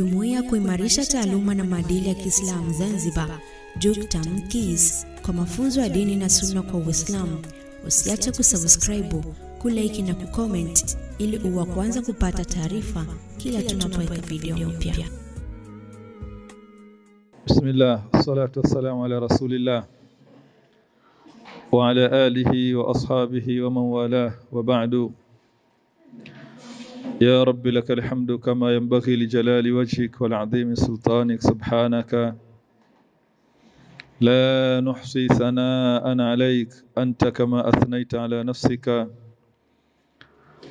Jumuiya kuimarisha taaluma na maadili ya Kiislamu Zanzibar, JUKTAM KIS, kwa mafunzo ya dini na sunna kwa Uislamu. Usiache kusubscribe, kulike na kucomment ili uwe kwanza kupata taarifa kila tunapoweka video mpya. Bismillah, salatu wassalamu ala rasulillah wa ala alihi wa ashabihi wa man walah, wa ba'du. يا رب لك الحمد كما ينبغي لجلال وجهك والعظيم سلطانك، سبحانك لا نحصي ثناء عليك أنت كما أثنيت على نفسك،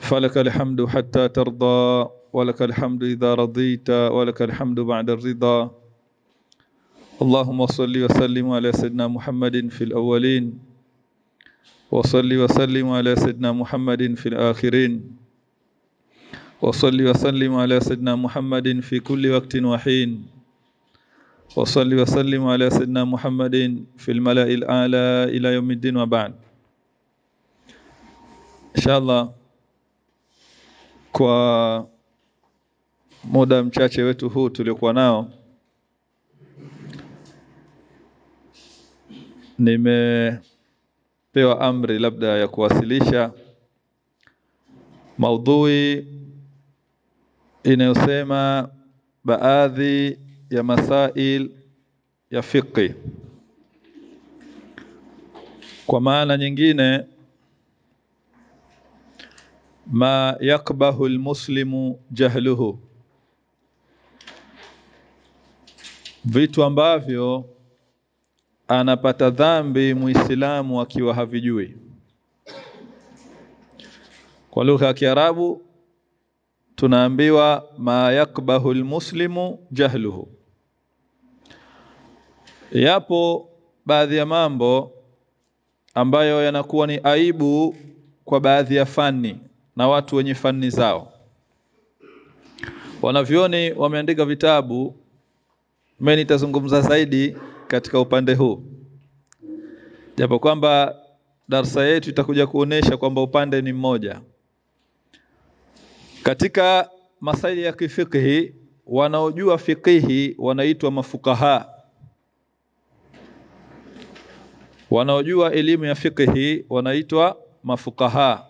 فلك الحمد حتى ترضى، ولك الحمد إذا رضيت، ولك الحمد بعد الرضا. اللهم صل وسلم على سيدنا محمد في الأولين، وصل وسلم على سيدنا محمد في الآخرين، وصل وسلم على سيدنا محمد في كل وقت وحين، وصل وسلم على سيدنا محمد في الملأ الأعلى إلى يوم الدين، وبعد. إن شاء الله kwa muda mchache wetu huu tuliokuwa nao, nimepewa amri labda ya kuwasilisha maudhui inayosema baadhi ya masail ya fiqh. Kwa maana nyingine, ma yakbahu almuslimu jahluhu, vitu ambavyo anapata dhambi muislamu akiwa havijui. Kwa lugha ya Kiarabu tunaambiwa ma yakbahu almuslimu jahluhu. Yapo baadhi ya mambo ambayo yanakuwa ni aibu kwa baadhi ya fani na watu wenye fani zao. Wanavyoni wameandika vitabu, mimi nitazungumza zaidi katika upande huu, japo kwamba darasa yetu itakuja kuonesha kwamba upande ni mmoja. Katika masaili ya kifiqhi, wanaojua fiqhi wanaitwa mafukaha. Wanaojua elimu ya fiqhi wanaitwa mafukaha.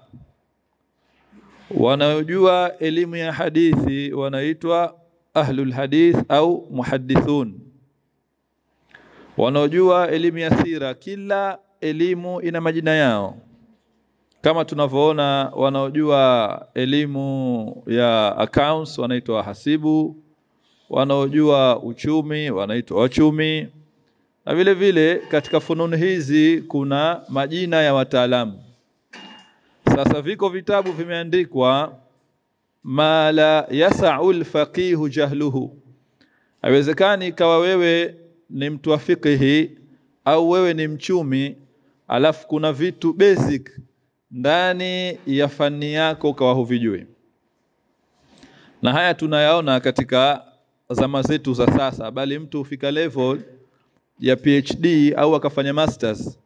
Wanaojua elimu ya hadithi wanaitwa ahlul hadith au muhaddithun. Wanaojua elimu ya sira, kila elimu ina majina yao. Kama tunavyoona, wanaojua elimu ya accounts wanaitwa hasibu, wanaojua uchumi wanaitwa wachumi, na vile vile katika fununi hizi kuna majina ya wataalamu. Sasa viko vitabu vimeandikwa ma la yas'u al-faqih jahluhu. Haiwezekani kawa wewe ni mtu wa fiqhi au wewe ni mchumi, alafu kuna vitu basic ndani ya fani yako kawa huvijui. Na haya tunayaona katika zama zetu za sasa, bali mtu ufika level ya PhD au akafanya masters,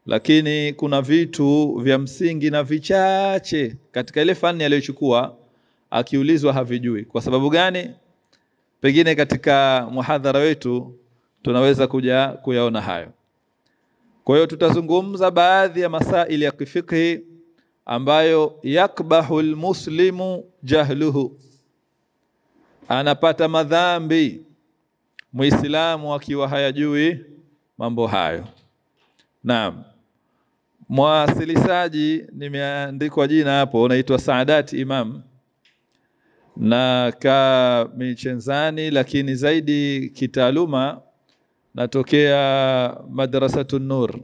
lakini kuna vitu vya msingi na vichache katika ile fani aliyochukua, akiulizwa havijui. Kwa sababu gani? Pengine katika muhadhara wetu tunaweza kuja kuyaona hayo. Kwa hiyo tutazungumza baadhi ya masaili ya kifiqhi ambayo yakbahu almuslimu jahluhu, anapata madhambi muislamu akiwa hayajui mambo hayo. Naam. Mwasilisaji nimeandikwa jina hapo, unaitwa Saadat Imam, na ka Michenzani, lakini zaidi kitaaluma natokea Madrasatun Nur.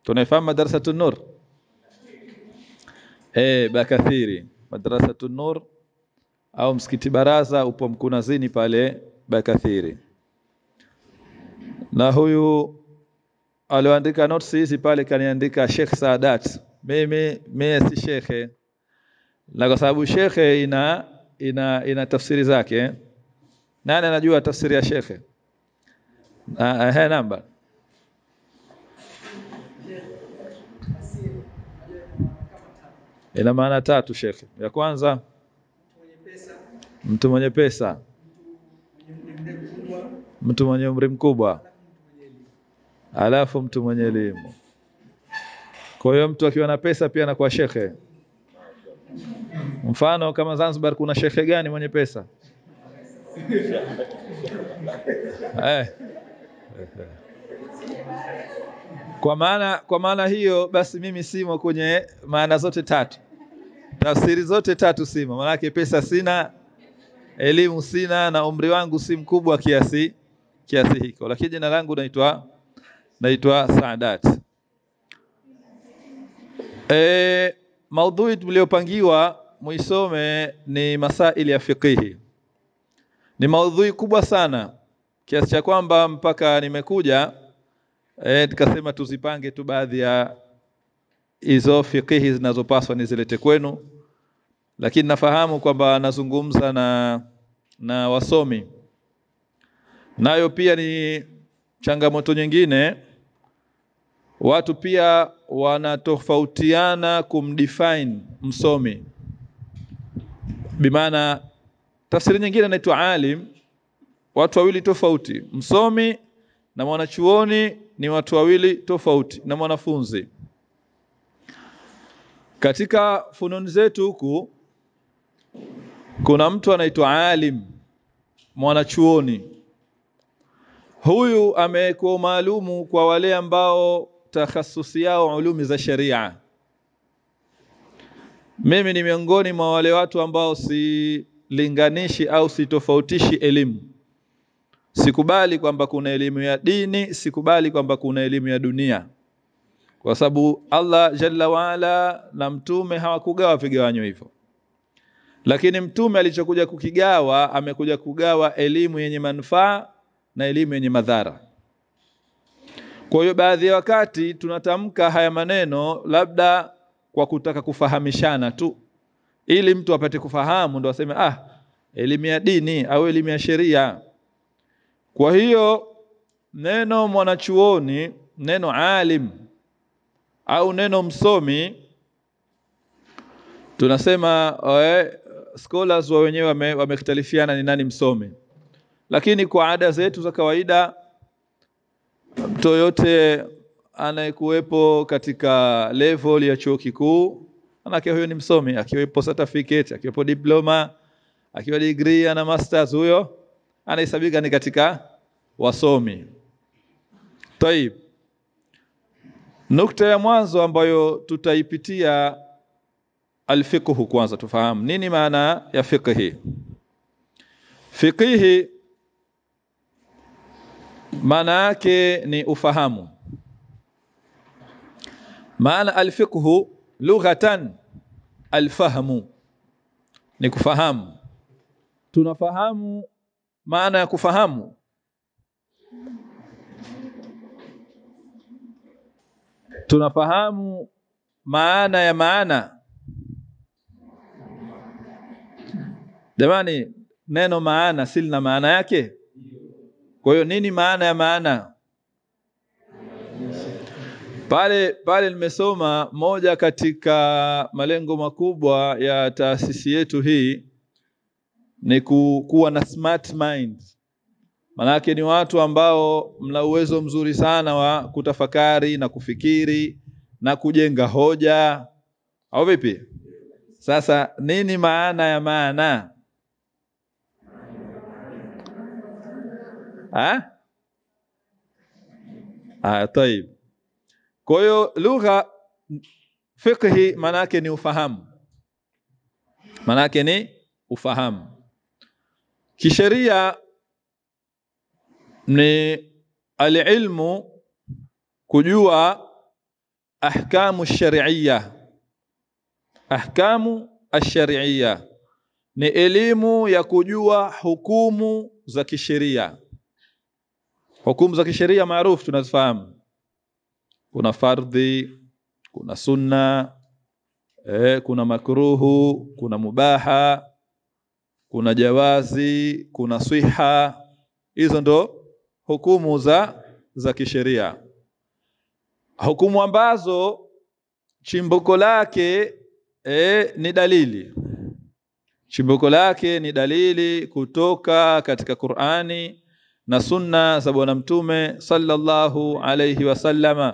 Tunafahamu Madrasatun Nur? Bakathiri. Madrasatun Nur au msikiti Baraza upo Mkunazini pale Bakathiri. Na huyu alioandika notes hizi pale kaniandika Sheikh Saadat. Mimi si shekhe. Na kwa sababu shekhe ina tafsiri zake. Nani anajua tafsiri ya shekhe? Namba. Ina maana tatu shekhe. Ya kwanza, mtu mwenye pesa. Mtu mwenye umri mkubwa. Alafu mtu mwenye elimu. Kwa hiyo mtu akiwa na pesa pia anakuwa shekhe. Mfano kama Zanzibar kuna shekhe gani mwenye pesa? Kwa maana hiyo basi mimi simo kwenye maana zote tatu. Tafsiri zote tatu simo. Maana yake pesa sina, elimu sina na umri wangu si mkubwa kiasi hiko. Lakini jina langu naitwa Saadat. Maudhui tuliopangiwa muisome ni masaili ya fiqhi. Ni maudhui kubwa sana kiasi cha kwamba mpaka nimekuja tukasema tuzipange tu baadhi ya hizo fiqhi zinazopaswa nizilete kwenu, lakini nafahamu kwamba nazungumza na wasomi. Nayo pia ni changamoto nyingine. Watu pia wanatofautiana kumdefine msomi. Bimaana tafsiri nyingine inaitwa alim, watu wawili tofauti. Msomi na mwanachuoni ni watu wawili tofauti, na mwanafunzi. Katika fununi zetu huku kuna mtu anaitwa alim, mwanachuoni. Huyu amekuwa maalumu kwa wale ambao takhasusi yao ulumi za sharia. Mimi ni miongoni mwa wale watu ambao silinganishi au sitofautishi elimu. Sikubali kwamba kuna elimu ya dini, sikubali kwamba kuna elimu ya dunia. Kwa sababu Allah Jalla wa Ala na mtume hawakugawa vigawanyo hivyo. Lakini mtume alichokuja kukigawa, amekuja kugawa elimu yenye manufaa na elimu yenye madhara. Kwa hiyo baadhi ya wakati tunatamka haya maneno labda kwa kutaka kufahamishana tu, ili mtu apate kufahamu ndo aseme elimu ya dini au elimu ya sheria. Kwa hiyo neno mwanachuoni, neno alim au neno msomi, tunasema scholars wa wenyewe wamekhtalifiana ni nani msomi. Lakini kwa ada zetu za kawaida, mtu yote anayekuwepo katika level ya chuo kikuu manake huyo ni msomi. Akiwepo certificate, akiwepo diploma, akiwa degree na masters, huyo anahesabika ni katika wasomi. Taib. Nukta ya mwanzo ambayo tutaipitia alfiqhu. Kwanza tufahamu nini maana ya fiqhi. Fiqhi maana yake ni ufahamu. Maana alfiqhu lughatan alfahmu, ni kufahamu. Tunafahamu maana ya kufahamu. Tunafahamu maana ya maana. Jamani, neno maana si lina maana yake? Kwa hiyo nini maana ya maana? Pale nimesoma moja katika malengo makubwa ya taasisi yetu hii ni kuwa na smart mind. Manake ni watu ambao mna uwezo mzuri sana wa kutafakari na kufikiri na kujenga hoja. Au vipi? Sasa nini maana ya maana? Taib. Kwa hiyo lugha fiqhi manake ni ufahamu. Manake ni ufahamu. Kisheria ni alilmu, kujua ahkamu shari'iyya. Ahkamu ash-shari'iyya ni elimu ya kujua hukumu za kisheria. Hukumu za kisheria maarufu tunazifahamu. Kuna fardhi, kuna sunna, kuna makruhu, kuna mubaha, kuna jawazi, kuna siha. Hizo ndo hukumu za kisheria. Hukumu ambazo chimbuko lake ni dalili. Chimbuko lake ni dalili kutoka katika Qur'ani na sunna za bwana mtume sallallahu alayhi wasallama.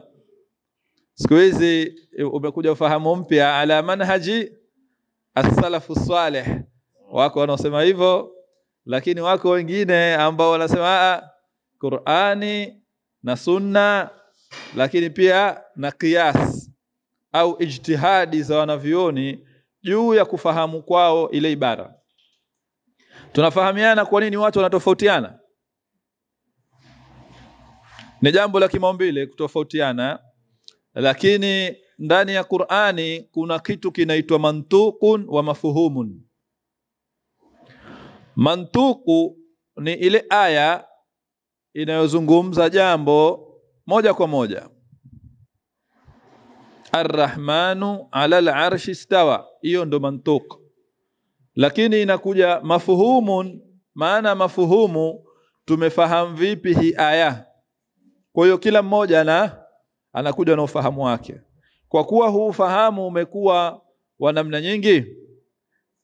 Siku hizi umekuja ufahamu mpya ala manhaji as-salafu salih. Wako wanaosema hivyo, lakini wako wengine ambao wanasema Qur'ani na sunna, lakini pia na qiyas au ijtihadi za wanavyoni juu ya kufahamu kwao ile ibara. Tunafahamiana kwa nini watu wanatofautiana? Ni jambo la kimaumbile kutofautiana, lakini ndani ya Qur'ani kuna kitu kinaitwa mantuqun wa mafuhumun. Mantuku ni ile aya inayozungumza jambo moja kwa moja. Ar-Rahmanu 'ala al-'arshi istawa, hiyo ndo mantuq. Lakini inakuja mafuhumun, maana mafuhumu tumefahamu vipi hii aya. Kwa hiyo kila mmoja anakuja na ufahamu wake. Kwa kuwa huu ufahamu umekuwa wa namna nyingi,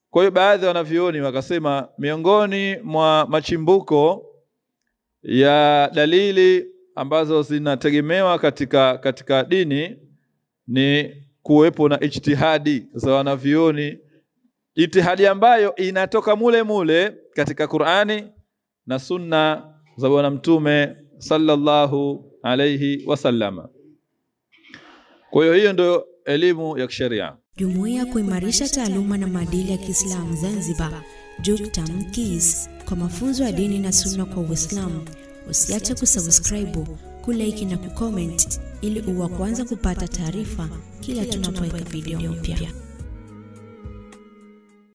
kwa hiyo baadhi wanavioni wakasema miongoni mwa machimbuko ya dalili ambazo zinategemewa katika dini ni kuwepo na ijtihadi za wanavioni, ijtihadi ambayo inatoka mule katika Qur'ani na sunna za bwana mtume sallallahu alayhi wasallama. Kwa hiyo ndio elimu ya kisheria. Jumuiya kuimarisha taaluma na maadili ya Kiislamu Zanzibar, Juktam KIS, kwa mafunzo ya dini na sunna kwa Uislamu. Usiache kusubscribe, kulike na kucomment ili uwe kwanza kupata taarifa kila tunapoweka video mpya.